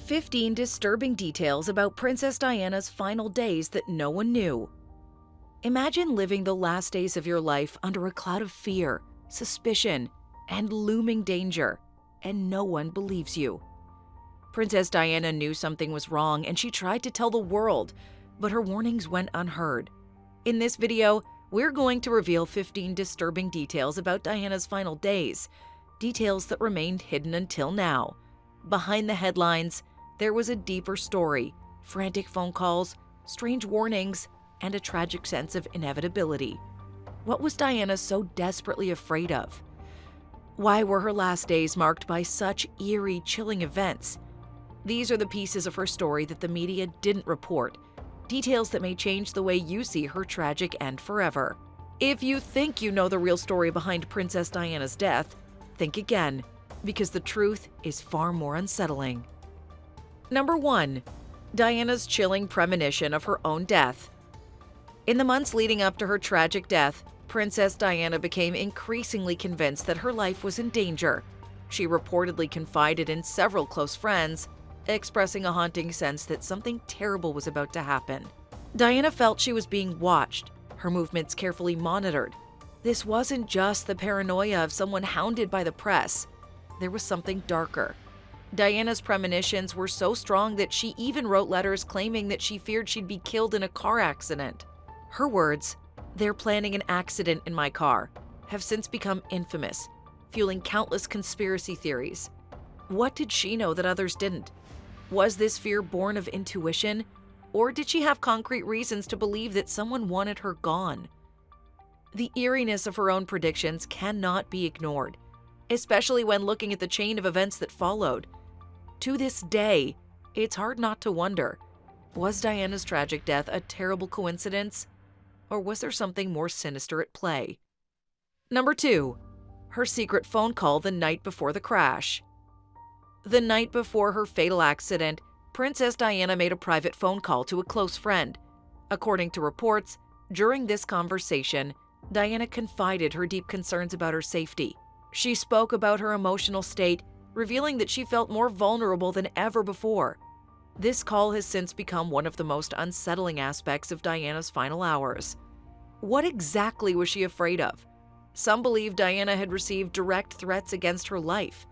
15 disturbing details about Princess Diana's final days that no one knew. Imagine living the last days of your life under a cloud of fear, suspicion, and looming danger, and no one believes you. Princess Diana knew something was wrong and she tried to tell the world, but her warnings went unheard. In this video, we're going to reveal 15 disturbing details about Diana's final days, details that remained hidden until now. Behind the headlines, there was a deeper story, frantic phone calls, strange warnings, and a tragic sense of inevitability. What was Diana so desperately afraid of? Why were her last days marked by such eerie, chilling events? These are the pieces of her story that the media didn't report, details that may change the way you see her tragic end forever. If you think you know the real story behind Princess Diana's death, think again, because the truth is far more unsettling. Number 1. Diana's chilling premonition of her own death. In the months leading up to her tragic death, Princess Diana became increasingly convinced that her life was in danger. She reportedly confided in several close friends, expressing a haunting sense that something terrible was about to happen. Diana felt she was being watched, her movements carefully monitored. This wasn't just the paranoia of someone hounded by the press. There was something darker. Diana's premonitions were so strong that she even wrote letters claiming that she feared she'd be killed in a car accident. Her words, "They're planning an accident in my car," have since become infamous, fueling countless conspiracy theories. What did she know that others didn't? Was this fear born of intuition, or did she have concrete reasons to believe that someone wanted her gone? The eeriness of her own predictions cannot be ignored, especially when looking at the chain of events that followed. To this day, it's hard not to wonder, was Diana's tragic death a terrible coincidence, or was there something more sinister at play? Number 2. Her secret phone call the night before the crash. The night before her fatal accident, Princess Diana made a private phone call to a close friend. According to reports, during this conversation, Diana confided her deep concerns about her safety. She spoke about her emotional state, revealing that she felt more vulnerable than ever before. This call has since become one of the most unsettling aspects of Diana's final hours. What exactly was she afraid of? Some believe Diana had received direct threats against her life.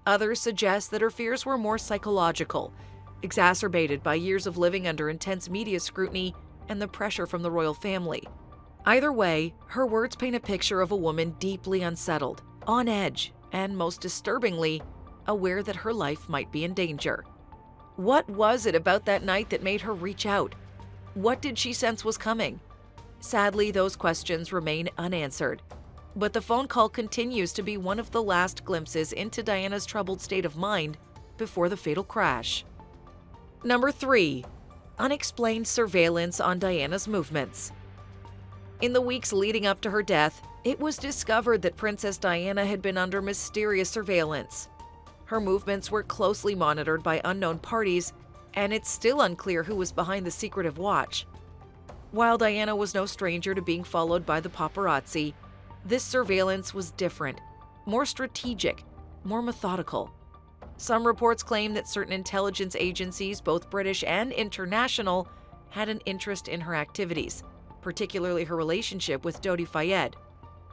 Others suggest that her fears were more psychological, exacerbated by years of living under intense media scrutiny and the pressure from the royal family. Either way, her words paint a picture of a woman deeply unsettled, on edge, and most disturbingly, aware that her life might be in danger. What was it about that night that made her reach out? What did she sense was coming? Sadly, those questions remain unanswered. But the phone call continues to be one of the last glimpses into Diana's troubled state of mind before the fatal crash. Number 3. Unexplained surveillance on Diana's movements. In the weeks leading up to her death, it was discovered that Princess Diana had been under mysterious surveillance. Her movements were closely monitored by unknown parties, and it's still unclear who was behind the secretive watch. While Diana was no stranger to being followed by the paparazzi, this surveillance was different, more strategic, more methodical. Some reports claim that certain intelligence agencies, both British and international, had an interest in her activities, particularly her relationship with Dodi Fayed.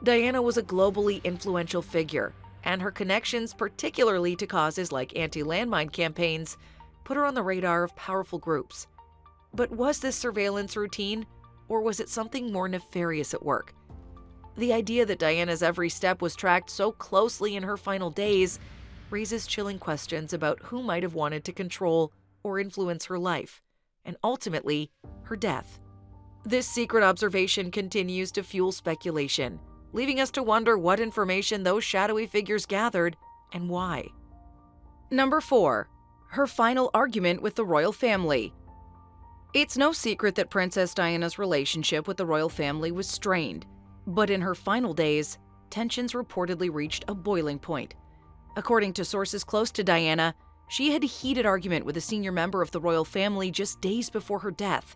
Diana was a globally influential figure, and her connections, particularly to causes like anti-landmine campaigns, put her on the radar of powerful groups. But was this surveillance routine, or was it something more nefarious at work? The idea that Diana's every step was tracked so closely in her final days raises chilling questions about who might have wanted to control or influence her life, and ultimately, her death. This secret observation continues to fuel speculation, leaving us to wonder what information those shadowy figures gathered and why. Number 4. Her final argument with the royal family. It's no secret that Princess Diana's relationship with the royal family was strained, but in her final days, tensions reportedly reached a boiling point. According to sources close to Diana, she had a heated argument with a senior member of the royal family just days before her death.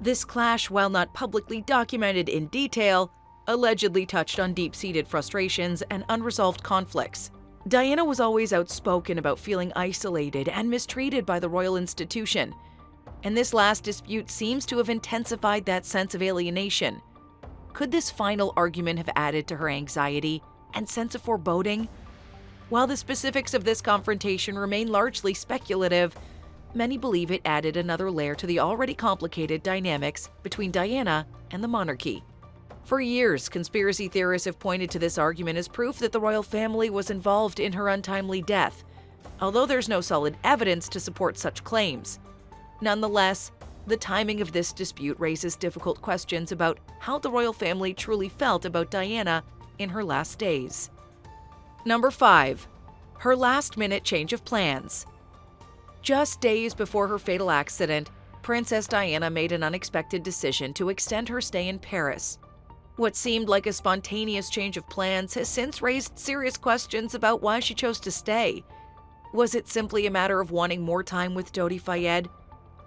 This clash, while not publicly documented in detail, allegedly touched on deep-seated frustrations and unresolved conflicts. Diana was always outspoken about feeling isolated and mistreated by the royal institution, and this last dispute seems to have intensified that sense of alienation. Could this final argument have added to her anxiety and sense of foreboding? While the specifics of this confrontation remain largely speculative, many believe it added another layer to the already complicated dynamics between Diana and the monarchy. For years, conspiracy theorists have pointed to this argument as proof that the royal family was involved in her untimely death, although there's no solid evidence to support such claims. Nonetheless, the timing of this dispute raises difficult questions about how the royal family truly felt about Diana in her last days. Number 5. Her last-minute change of plans. Just days before her fatal accident, Princess Diana made an unexpected decision to extend her stay in Paris. What seemed like a spontaneous change of plans has since raised serious questions about why she chose to stay. Was it simply a matter of wanting more time with Dodi Fayed?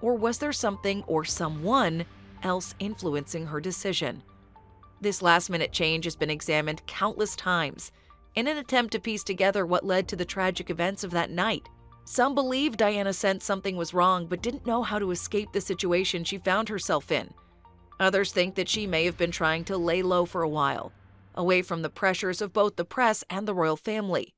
Or was there something or someone else influencing her decision? This last-minute change has been examined countless times in an attempt to piece together what led to the tragic events of that night. Some believe Diana sensed something was wrong but didn't know how to escape the situation she found herself in. Others think that she may have been trying to lay low for a while, away from the pressures of both the press and the royal family.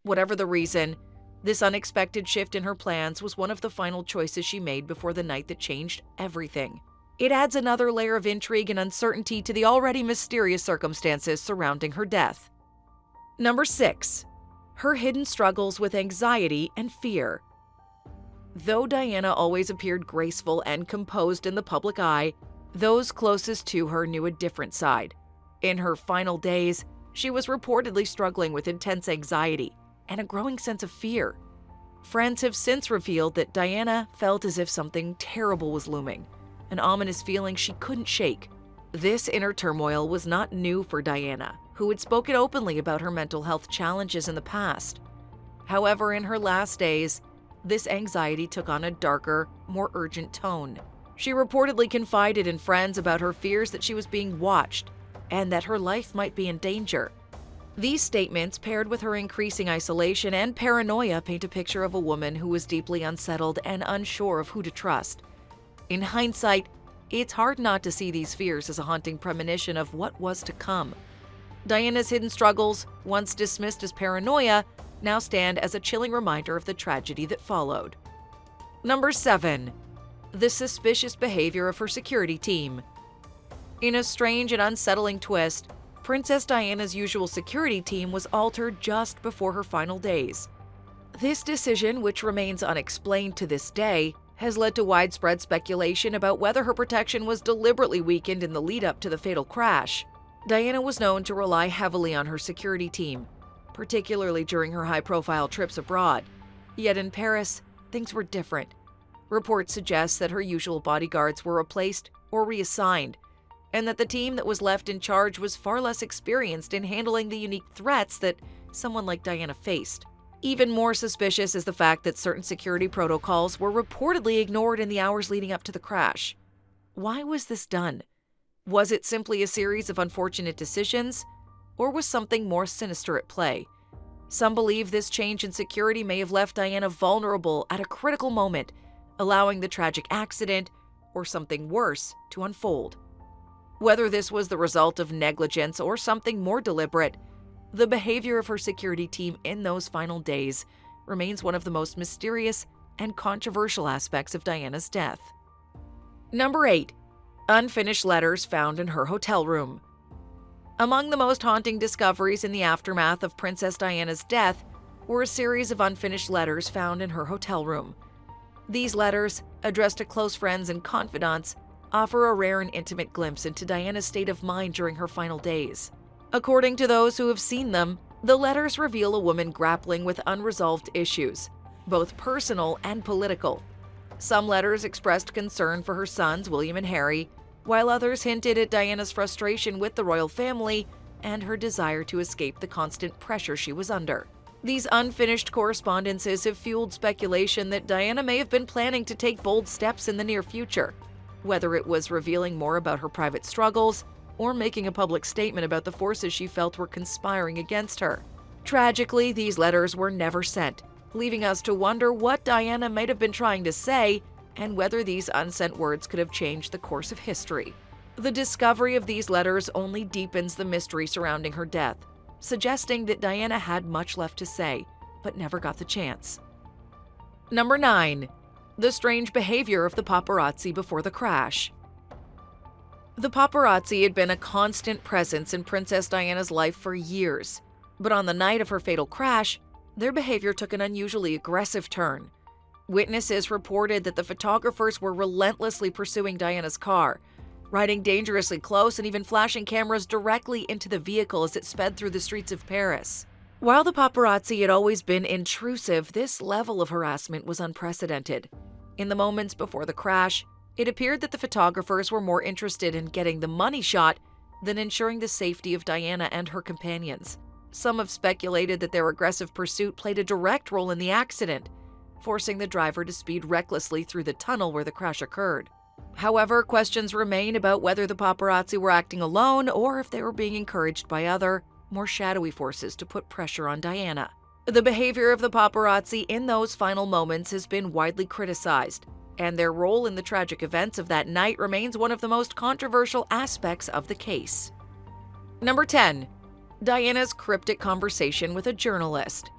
Whatever the reason, this unexpected shift in her plans was one of the final choices she made before the night that changed everything. It adds another layer of intrigue and uncertainty to the already mysterious circumstances surrounding her death. Number 6. Her hidden struggles with anxiety and fear. Though Diana always appeared graceful and composed in the public eye, those closest to her knew a different side. In her final days, she was reportedly struggling with intense anxiety and a growing sense of fear. Friends have since revealed that Diana felt as if something terrible was looming, an ominous feeling she couldn't shake. This inner turmoil was not new for Diana, who had spoken openly about her mental health challenges in the past. However, in her last days, this anxiety took on a darker, more urgent tone. She reportedly confided in friends about her fears that she was being watched and that her life might be in danger. These statements, paired with her increasing isolation and paranoia, paint a picture of a woman who was deeply unsettled and unsure of who to trust. In hindsight, it's hard not to see these fears as a haunting premonition of what was to come. Diana's hidden struggles, once dismissed as paranoia, now stand as a chilling reminder of the tragedy that followed. Number 7. The suspicious behavior of her security team. In a strange and unsettling twist, Princess Diana's usual security team was altered just before her final days. This decision, which remains unexplained to this day, has led to widespread speculation about whether her protection was deliberately weakened in the lead-up to the fatal crash. Diana was known to rely heavily on her security team, particularly during her high-profile trips abroad. Yet in Paris, things were different. Reports suggest that her usual bodyguards were replaced or reassigned, and that the team that was left in charge was far less experienced in handling the unique threats that someone like Diana faced. Even more suspicious is the fact that certain security protocols were reportedly ignored in the hours leading up to the crash. Why was this done? Was it simply a series of unfortunate decisions, or was something more sinister at play? Some believe this change in security may have left Diana vulnerable at a critical moment, allowing the tragic accident, or something worse, to unfold. Whether this was the result of negligence or something more deliberate, the behavior of her security team in those final days remains one of the most mysterious and controversial aspects of Diana's death. Number 8. Unfinished letters found in her hotel room. Among the most haunting discoveries in the aftermath of Princess Diana's death were a series of unfinished letters found in her hotel room. These letters, addressed to close friends and confidants, offer a rare and intimate glimpse into Diana's state of mind during her final days. According to those who have seen them, the letters reveal a woman grappling with unresolved issues, both personal and political. Some letters expressed concern for her sons, William and Harry, while others hinted at Diana's frustration with the royal family and her desire to escape the constant pressure she was under. These unfinished correspondences have fueled speculation that Diana may have been planning to take bold steps in the near future, whether it was revealing more about her private struggles or making a public statement about the forces she felt were conspiring against her. Tragically, these letters were never sent, leaving us to wonder what Diana might have been trying to say and whether these unsent words could have changed the course of history. The discovery of these letters only deepens the mystery surrounding her death, suggesting that Diana had much left to say, but never got the chance. Number 9. The strange behavior of the paparazzi before the crash. The paparazzi had been a constant presence in Princess Diana's life for years, but on the night of her fatal crash, their behavior took an unusually aggressive turn. Witnesses reported that the photographers were relentlessly pursuing Diana's car, riding dangerously close and even flashing cameras directly into the vehicle as it sped through the streets of Paris. While the paparazzi had always been intrusive, this level of harassment was unprecedented. In the moments before the crash, it appeared that the photographers were more interested in getting the money shot than ensuring the safety of Diana and her companions. Some have speculated that their aggressive pursuit played a direct role in the accident, forcing the driver to speed recklessly through the tunnel where the crash occurred. However, questions remain about whether the paparazzi were acting alone or if they were being encouraged by other, more shadowy forces to put pressure on Diana. The behavior of the paparazzi in those final moments has been widely criticized, and their role in the tragic events of that night remains one of the most controversial aspects of the case. Number 10. Diana's cryptic conversation with a journalist.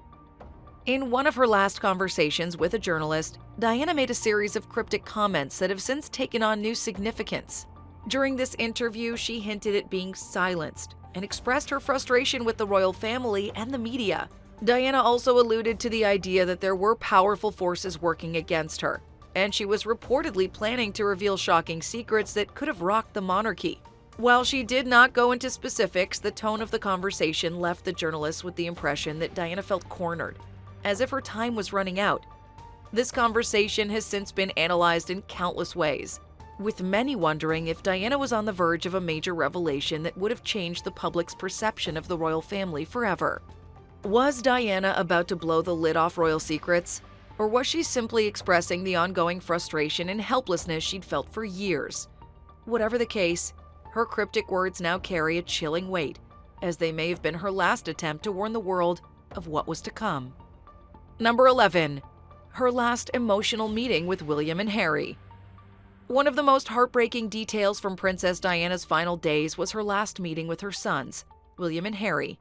In one of her last conversations with a journalist, Diana made a series of cryptic comments that have since taken on new significance. During this interview, she hinted at being silenced and expressed her frustration with the royal family and the media. Diana also alluded to the idea that there were powerful forces working against her, and she was reportedly planning to reveal shocking secrets that could have rocked the monarchy. While she did not go into specifics, the tone of the conversation left the journalist with the impression that Diana felt cornered, as if her time was running out. This conversation has since been analyzed in countless ways, with many wondering if Diana was on the verge of a major revelation that would have changed the public's perception of the royal family forever. Was Diana about to blow the lid off royal secrets, or was she simply expressing the ongoing frustration and helplessness she'd felt for years? Whatever the case, her cryptic words now carry a chilling weight, as they may have been her last attempt to warn the world of what was to come. Number 11. Her last emotional meeting with William and Harry. One of the most heartbreaking details from Princess Diana's final days was her last meeting with her sons, William and Harry.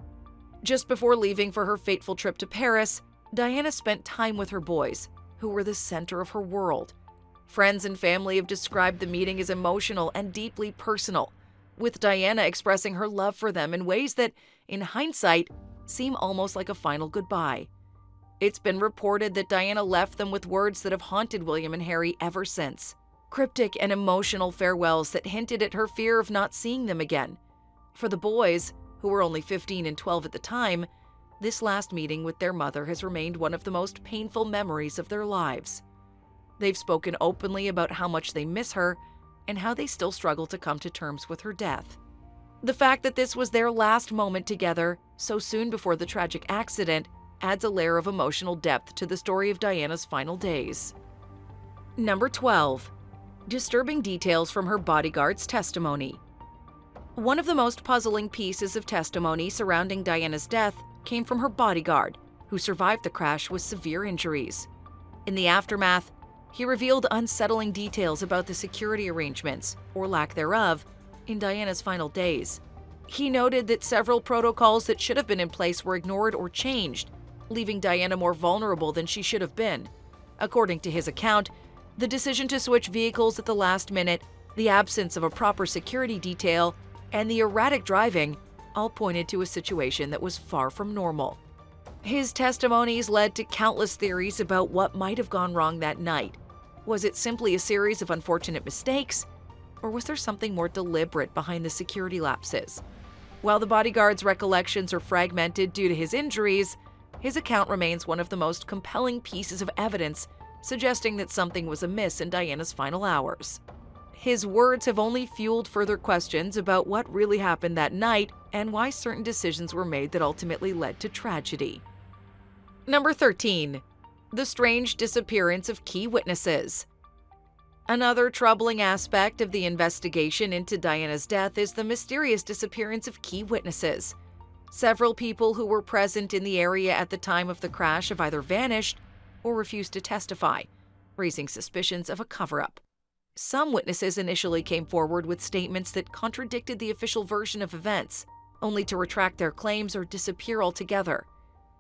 Just before leaving for her fateful trip to Paris, Diana spent time with her boys, who were the center of her world. Friends and family have described the meeting as emotional and deeply personal, with Diana expressing her love for them in ways that, in hindsight, seem almost like a final goodbye. It's been reported that Diana left them with words that have haunted William and Harry ever since. Cryptic and emotional farewells that hinted at her fear of not seeing them again. For the boys, who were only 15 and 12 at the time, this last meeting with their mother has remained one of the most painful memories of their lives. They've spoken openly about how much they miss her and how they still struggle to come to terms with her death. The fact that this was their last moment together, so soon before the tragic accident, adds a layer of emotional depth to the story of Diana's final days. Number 12. Disturbing details from her bodyguard's testimony. One of the most puzzling pieces of testimony surrounding Diana's death came from her bodyguard, who survived the crash with severe injuries. In the aftermath, he revealed unsettling details about the security arrangements, or lack thereof, in Diana's final days. He noted that several protocols that should have been in place were ignored or changed, leaving Diana more vulnerable than she should have been. According to his account, the decision to switch vehicles at the last minute, the absence of a proper security detail, and the erratic driving all pointed to a situation that was far from normal. His testimonies led to countless theories about what might have gone wrong that night. Was it simply a series of unfortunate mistakes, or was there something more deliberate behind the security lapses? While the bodyguard's recollections are fragmented due to his injuries, his account remains one of the most compelling pieces of evidence suggesting that something was amiss in Diana's final hours. His words have only fueled further questions about what really happened that night and why certain decisions were made that ultimately led to tragedy. Number 13. The strange disappearance of key witnesses. Another troubling aspect of the investigation into Diana's death is the mysterious disappearance of key witnesses. Several people who were present in the area at the time of the crash have either vanished or refused to testify, raising suspicions of a cover-up. Some witnesses initially came forward with statements that contradicted the official version of events, only to retract their claims or disappear altogether.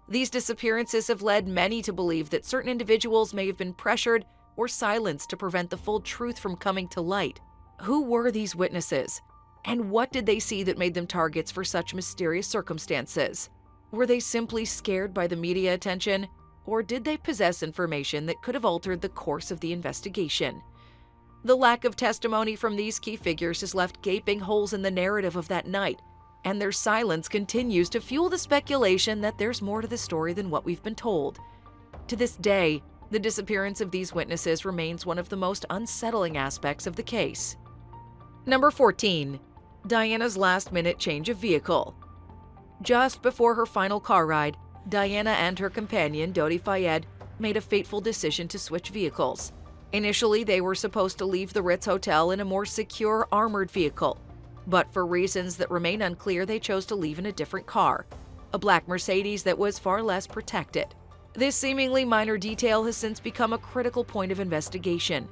These disappearances have led many to believe that certain individuals may have been pressured or silenced to prevent the full truth from coming to light. Who were these witnesses? And what did they see that made them targets for such mysterious circumstances? Were they simply scared by the media attention, or did they possess information that could have altered the course of the investigation? The lack of testimony from these key figures has left gaping holes in the narrative of that night, and their silence continues to fuel the speculation that there's more to the story than what we've been told. To this day, the disappearance of these witnesses remains one of the most unsettling aspects of the case. Number 14. Diana's last-minute change of vehicle. Just before her final car ride, Diana and her companion, Dodi Fayed, made a fateful decision to switch vehicles. Initially, they were supposed to leave the Ritz Hotel in a more secure, armored vehicle, but for reasons that remain unclear, they chose to leave in a different car, a black Mercedes that was far less protected. This seemingly minor detail has since become a critical point of investigation.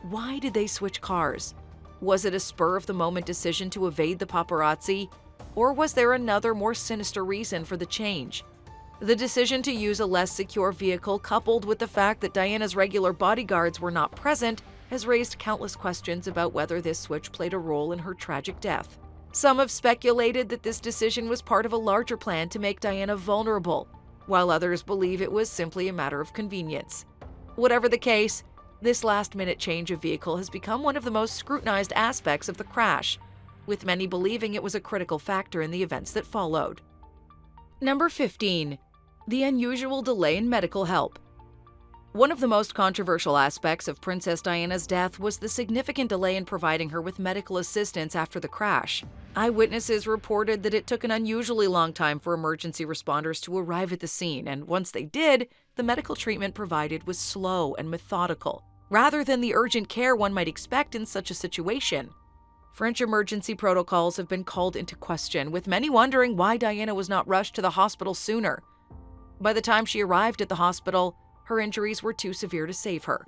Why did they switch cars? Was it a spur-of-the-moment decision to evade the paparazzi, or was there another, more sinister reason for the change? The decision to use a less secure vehicle, coupled with the fact that Diana's regular bodyguards were not present, has raised countless questions about whether this switch played a role in her tragic death. Some have speculated that this decision was part of a larger plan to make Diana vulnerable, while others believe it was simply a matter of convenience. Whatever the case, this last-minute change of vehicle has become one of the most scrutinized aspects of the crash, with many believing it was a critical factor in the events that followed. Number 15. The unusual delay in medical help. One of the most controversial aspects of Princess Diana's death was the significant delay in providing her with medical assistance after the crash. Eyewitnesses reported that it took an unusually long time for emergency responders to arrive at the scene, and once they did, the medical treatment provided was slow and methodical, rather than the urgent care one might expect in such a situation. French emergency protocols have been called into question, with many wondering why Diana was not rushed to the hospital sooner. By the time she arrived at the hospital, her injuries were too severe to save her.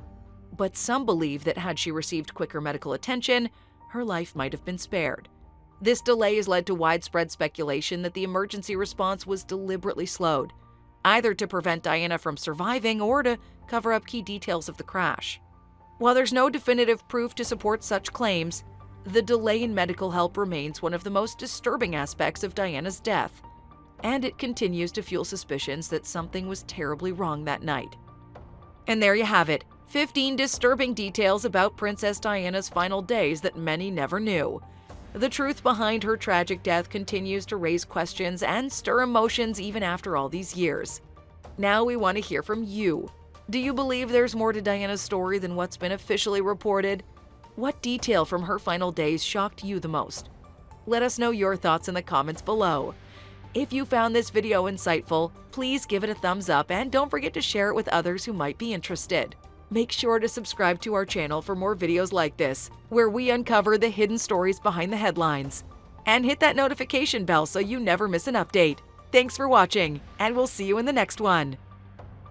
But some believe that had she received quicker medical attention, her life might have been spared. This delay has led to widespread speculation that the emergency response was deliberately slowed, either to prevent Diana from surviving or to cover up key details of the crash. While there's no definitive proof to support such claims, the delay in medical help remains one of the most disturbing aspects of Diana's death, and it continues to fuel suspicions that something was terribly wrong that night. And there you have it, 15 disturbing details about Princess Diana's final days that many never knew. The truth behind her tragic death continues to raise questions and stir emotions even after all these years. Now we want to hear from you. Do you believe there's more to Diana's story than what's been officially reported? What detail from her final days shocked you the most? Let us know your thoughts in the comments below. If you found this video insightful, please give it a thumbs up and don't forget to share it with others who might be interested. Make sure to subscribe to our channel for more videos like this, where we uncover the hidden stories behind the headlines. And hit that notification bell so you never miss an update. Thanks for watching, and we'll see you in the next one.